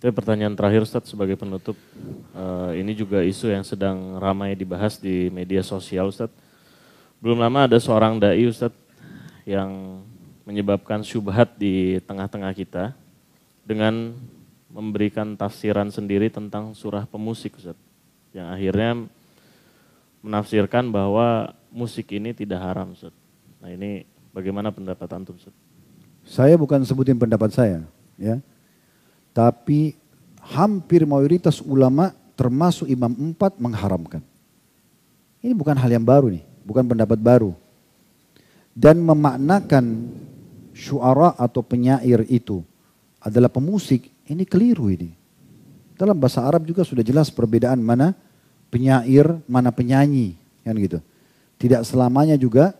Tapi pertanyaan terakhir Ustadz sebagai penutup, ini juga isu yang sedang ramai dibahas di media sosial Ustadz. Belum lama ada seorang dai Ustadz yang menyebabkan syubhat di tengah-tengah kita dengan memberikan tafsiran sendiri tentang surah pemusik Ustadz. Yang akhirnya menafsirkan bahwa musik ini tidak haram Ustadz. Nah ini bagaimana pendapat antum Ustadz? Saya bukan sebutin pendapat saya, ya. Tapi hampir mayoritas ulama termasuk Imam 4 mengharamkan. Ini bukan hal yang baru nih, bukan pendapat baru. Dan memaknakan syuara atau penyair itu adalah pemusik, ini keliru ini. Dalam bahasa Arab juga sudah jelas perbedaan mana penyair, mana penyanyi, kan gitu. Tidak selamanya juga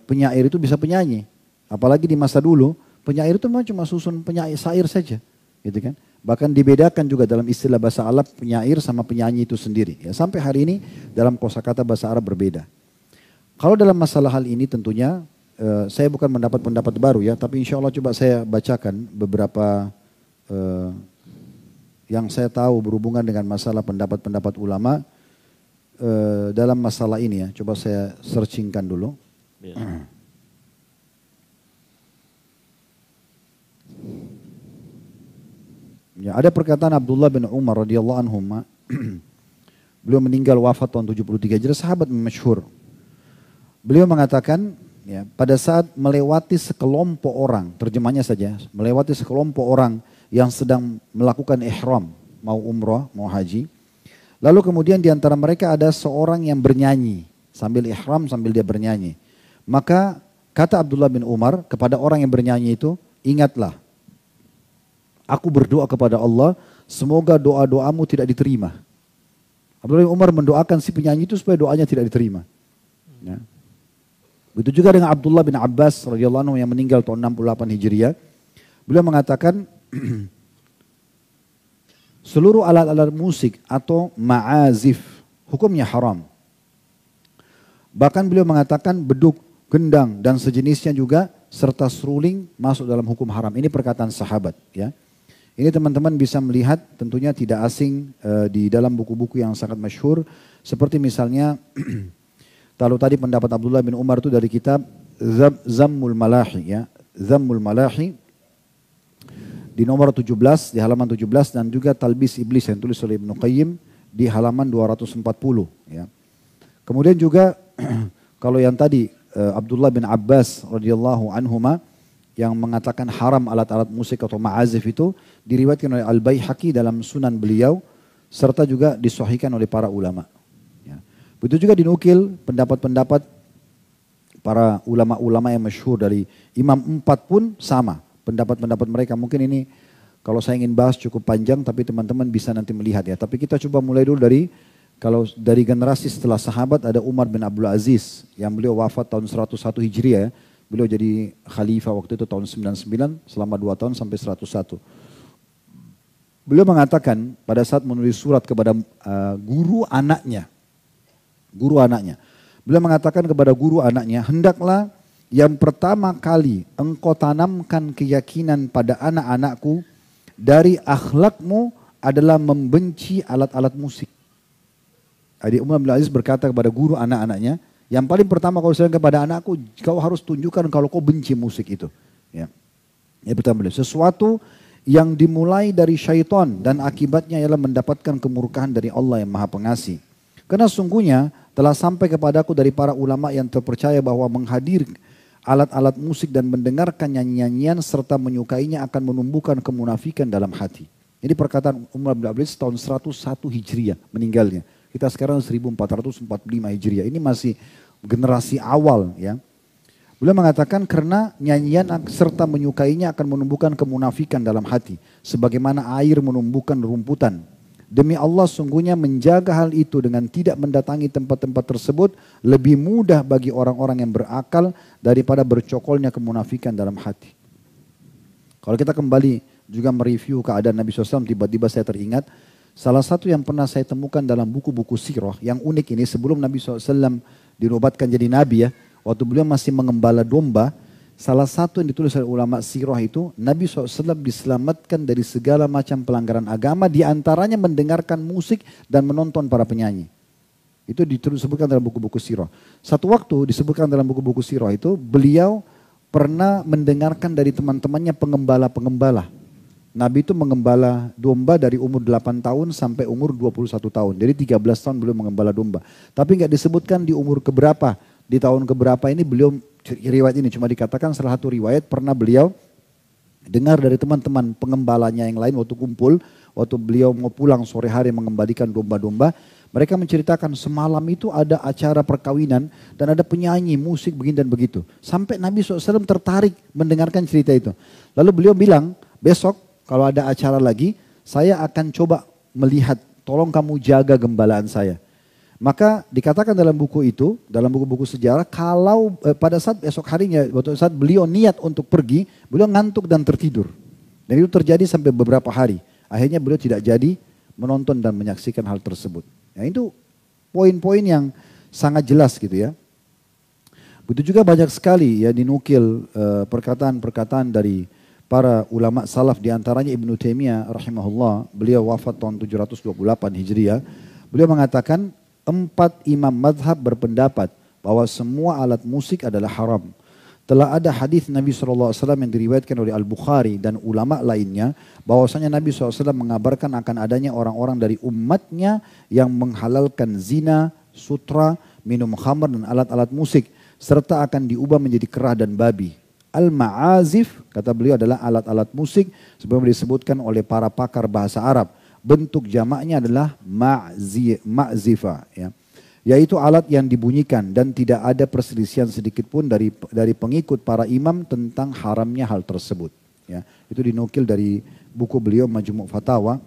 penyair itu bisa penyanyi. Apalagi di masa dulu, penyair itu memang cuma susun penyair syair saja, gitu kan. Bahkan dibedakan juga dalam istilah bahasa Arab penyair sama penyanyi itu sendiri. Ya, sampai hari ini dalam kosakata bahasa Arab berbeda. Kalau dalam masalah hal ini tentunya saya bukan mendapat pendapat baru ya, tapi insya Allah coba saya bacakan beberapa yang saya tahu berhubungan dengan masalah pendapat-pendapat ulama dalam masalah ini ya. Coba saya searchingkan dulu. Ya. Ya, ada perkataan Abdullah bin Umar radhiyallahu anhu. Beliau meninggal wafat tahun 73 Hijriah, sahabat masyhur. Beliau mengatakan, ya, pada saat melewati sekelompok orang, terjemahnya saja, melewati sekelompok orang yang sedang melakukan ihram, mau umrah, mau haji. Lalu kemudian di antara mereka ada seorang yang bernyanyi, sambil ihram, sambil dia bernyanyi. Maka kata Abdullah bin Umar kepada orang yang bernyanyi itu, ingatlah, aku berdoa kepada Allah, semoga doa-doamu tidak diterima. Abdullah bin Umar mendoakan si penyanyi itu supaya doanya tidak diterima. Ya. Begitu juga dengan Abdullah bin Abbas radhiyallahu anhu yang meninggal tahun 68 Hijriah. Beliau mengatakan seluruh alat-alat musik atau ma'azif hukumnya haram. Bahkan beliau mengatakan beduk, gendang dan sejenisnya juga serta seruling masuk dalam hukum haram. Ini perkataan sahabat, ya. Ini teman-teman bisa melihat tentunya tidak asing di dalam buku-buku yang sangat masyhur. Seperti misalnya, kalau tadi pendapat Abdullah bin Umar itu dari kitab Zammul Malahi. Ya. Zammul Malahi di nomor 17, di halaman 17 dan juga Talbis Iblis yang tulis oleh Ibnu Qayyim di halaman 240. Ya. Kemudian juga kalau yang tadi Abdullah bin Abbas radhiyallahu anhuma yang mengatakan haram alat-alat musik atau ma'azif itu diriwayatkan oleh Al-Baihaqi dalam sunan beliau serta juga disahihkan oleh para ulama. Ya. Begitu juga dinukil pendapat-pendapat para ulama-ulama yang masyhur dari Imam 4 pun sama. Pendapat-pendapat mereka mungkin ini kalau saya ingin bahas cukup panjang tapi teman-teman bisa nanti melihat ya. Tapi kita coba mulai dulu dari generasi setelah sahabat ada Umar bin Abdul Aziz yang beliau wafat tahun 101 Hijriah ya. Beliau jadi khalifah waktu itu tahun 99 selama 2 tahun sampai 101. Beliau mengatakan pada saat menulis surat kepada guru anaknya. Beliau mengatakan kepada guru anaknya, hendaklah yang pertama kali engkau tanamkan keyakinan pada anak-anakku dari akhlakmu adalah membenci alat-alat musik. Jadi Umar bin Aziz berkata kepada guru anak-anaknya, yang paling pertama kalau saya kepada anakku, kau harus tunjukkan kalau kau benci musik itu. Ya. Yang pertama, sesuatu yang dimulai dari syaitan dan akibatnya ialah mendapatkan kemurkaan dari Allah yang Maha Pengasih. Karena sungguhnya telah sampai kepadaku dari para ulama yang terpercaya bahwa menghadir alat-alat musik dan mendengarkan nyanyian serta menyukainya akan menumbuhkan kemunafikan dalam hati. Ini perkataan Umar bin Abdul Aziz tahun 101 Hijriah meninggalnya. Kita sekarang 1445 Hijriah. Ini masih generasi awal ya. Beliau mengatakan karena nyanyian serta menyukainya akan menumbuhkan kemunafikan dalam hati. Sebagaimana air menumbuhkan rumputan. Demi Allah sungguhnya menjaga hal itu dengan tidak mendatangi tempat-tempat tersebut lebih mudah bagi orang-orang yang berakal daripada bercokolnya kemunafikan dalam hati. Kalau kita kembali juga mereview keadaan Nabi SAW, tiba-tiba saya teringat salah satu yang pernah saya temukan dalam buku-buku sirah yang unik ini sebelum Nabi SAW dinobatkan jadi Nabi ya. Waktu beliau masih mengembala domba, salah satu yang ditulis oleh ulama sirah itu, Nabi SAW diselamatkan dari segala macam pelanggaran agama, diantaranya mendengarkan musik dan menonton para penyanyi. Itu disebutkan dalam buku-buku sirah. Satu waktu disebutkan dalam buku-buku sirah itu, beliau pernah mendengarkan dari teman-temannya pengembala-pengembala. Nabi itu mengembala domba dari umur 8 tahun sampai umur 21 tahun. Jadi 13 tahun beliau mengembala domba. Tapi nggak disebutkan di umur keberapa, di tahun keberapa ini beliau, riwayat ini cuma dikatakan salah satu riwayat pernah beliau dengar dari teman-teman pengembalanya yang lain waktu kumpul, waktu beliau mau pulang sore hari mengembalikan domba-domba. Mereka menceritakan semalam itu ada acara perkawinan dan ada penyanyi, musik begini dan begitu. Sampai Nabi SAW tertarik mendengarkan cerita itu. Lalu beliau bilang, besok kalau ada acara lagi, saya akan coba melihat, tolong kamu jaga gembalaan saya. Maka dikatakan dalam buku itu, dalam buku-buku sejarah, kalau pada saat esok harinya, waktu saat beliau niat untuk pergi, beliau ngantuk dan tertidur. Dan itu terjadi sampai beberapa hari. Akhirnya beliau tidak jadi menonton dan menyaksikan hal tersebut. Ya, itu poin-poin yang sangat jelas gitu ya. Begitu juga banyak sekali ya dinukil perkataan-perkataan dari para ulama salaf, diantaranya Ibnu Taimiyah rahimahullah, beliau wafat tahun 728 Hijriah. Beliau mengatakan 4 imam madhab berpendapat bahwa semua alat musik adalah haram. Telah ada hadis Nabi SAW yang diriwayatkan oleh Al-Bukhari dan ulama lainnya, bahwasanya Nabi SAW mengabarkan akan adanya orang-orang dari umatnya yang menghalalkan zina, sutra, minum khamr dan alat-alat musik, serta akan diubah menjadi kera dan babi. Al-ma'azif, kata beliau, adalah alat-alat musik sebagaimana disebutkan oleh para pakar bahasa Arab. Bentuk jamaknya adalah ma'zifa, ya. Yaitu alat yang dibunyikan, dan tidak ada perselisihan sedikit pun dari pengikut para imam tentang haramnya hal tersebut. Ya, itu dinukil dari buku beliau Majmu' Fatawa,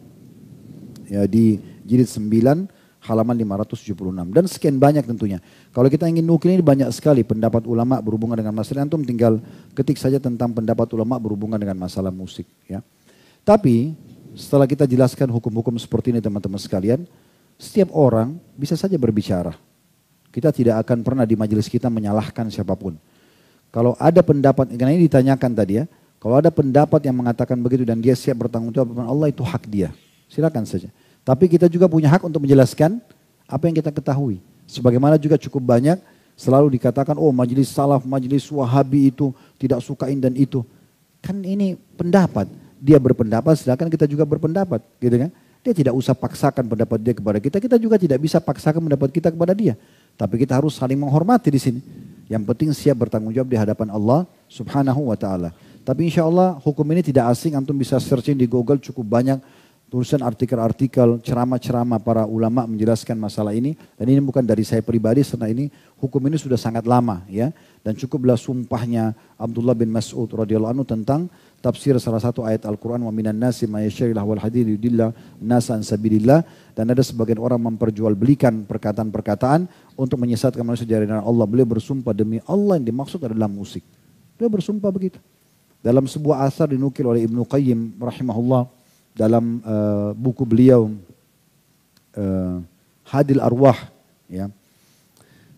ya, di jilid 9 halaman 576, dan sekian banyak tentunya. Kalau kita ingin nukil ini banyak sekali pendapat ulama berhubungan dengan masalah, antum tinggal ketik saja tentang pendapat ulama berhubungan dengan masalah musik. Ya. Tapi setelah kita jelaskan hukum-hukum seperti ini teman-teman sekalian, setiap orang bisa saja berbicara. Kita tidak akan pernah di majelis kita menyalahkan siapapun. Kalau ada pendapat, karena ini ditanyakan tadi ya, kalau ada pendapat yang mengatakan begitu dan dia siap bertanggung jawab kepada Allah, itu hak dia. Silakan saja. Tapi kita juga punya hak untuk menjelaskan apa yang kita ketahui. Sebagaimana juga cukup banyak selalu dikatakan, oh majelis salaf, majelis wahabi itu tidak sukain dan itu. Kan ini pendapat. Dia berpendapat, silakan kita juga berpendapat, gitu kan? Dia tidak usah paksakan pendapat dia kepada kita, kita juga tidak bisa paksakan pendapat kita kepada dia. Tapi kita harus saling menghormati di sini. Yang penting siap bertanggung jawab di hadapan Allah Subhanahu wa taala. Tapi insya Allah hukum ini tidak asing, antum bisa searching di Google, cukup banyak tulisan artikel-artikel, ceramah-ceramah para ulama menjelaskan masalah ini. Dan ini bukan dari saya pribadi, karena ini hukum ini sudah sangat lama ya. Dan cukuplah sumpahnya Abdullah bin Mas'ud radhiyallahu anhu tentang tafsir salah satu ayat Al-Quran, wa minan nasi may yashril wal hadid yudillah nasa an sabilillah, dan ada sebagian orang memperjualbelikan perkataan-perkataan untuk menyesatkan manusia dari jalan Allah. Beliau bersumpah demi Allah yang dimaksud adalah musik. Beliau bersumpah begitu. Dalam sebuah asar dinukil oleh Ibnu Qayyim rahimahullah dalam buku beliau Hadil Arwah, ya.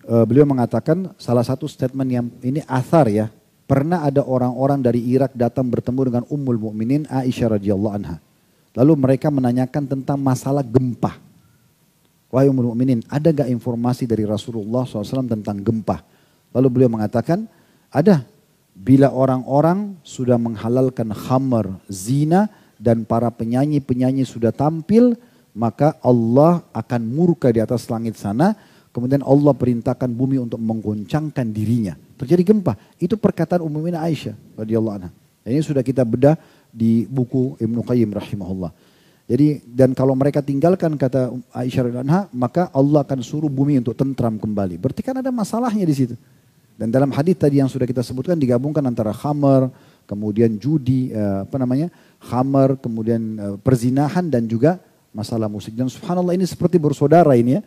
Beliau mengatakan salah satu statement yang ini asar ya. Pernah ada orang-orang dari Irak datang bertemu dengan Ummul Mukminin Aisyah radhiyallahu anha. Lalu mereka menanyakan tentang masalah gempa. Wahai Ummul Mukminin, ada gak informasi dari Rasulullah SAW tentang gempa? Lalu beliau mengatakan, ada. Bila orang-orang sudah menghalalkan khamar, zina, dan para penyanyi-penyanyi sudah tampil, maka Allah akan murka di atas langit sana. Kemudian Allah perintahkan bumi untuk menggoncangkan dirinya. Terjadi gempa. Itu perkataan Ummul Mukminin Aisyah radhiyallahu anha. Ini sudah kita bedah di buku Ibnu Qayyim rahimahullah. Jadi, dan kalau mereka tinggalkan kata Aisyah radhiyallahu anha, maka Allah akan suruh bumi untuk tentram kembali. Berarti kan ada masalahnya di situ. Dan dalam hadis tadi yang sudah kita sebutkan digabungkan antara khamar, kemudian judi, khamar, kemudian perzinahan dan juga masalah musik. Dan subhanallah ini seperti bersaudara ini ya.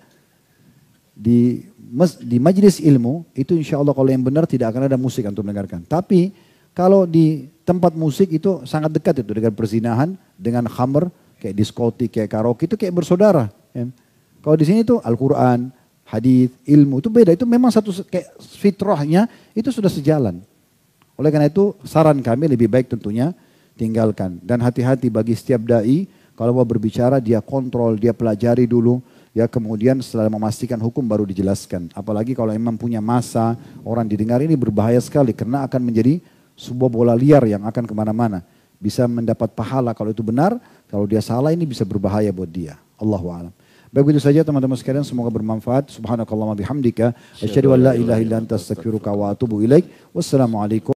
Di majelis ilmu itu insya Allah kalau yang benar tidak akan ada musik untuk mendengarkan. Tapi kalau di tempat musik itu sangat dekat itu dengan perzinahan, dengan khamr, kayak diskotik, kayak karaoke itu kayak bersaudara. Ya. Kalau di sini itu Al-Quran, hadis, ilmu itu beda. Itu memang satu kayak fitrahnya itu sudah sejalan. Oleh karena itu saran kami lebih baik tentunya tinggalkan. Dan hati-hati bagi setiap da'i, kalau mau berbicara dia kontrol, dia pelajari dulu. Ya kemudian setelah memastikan hukum baru dijelaskan. Apalagi kalau memang punya masa, orang didengar, ini berbahaya sekali. Karena akan menjadi sebuah bola liar yang akan kemana-mana. Bisa mendapat pahala kalau itu benar, kalau dia salah ini bisa berbahaya buat dia. Allahu a'lam. Baik, itu saja teman-teman sekalian, semoga bermanfaat. Subhanakallahumma bihamdika, asyhadu an la ilaha illa anta astaghfiruka wa atubu ilaik. Wassalamualaikum.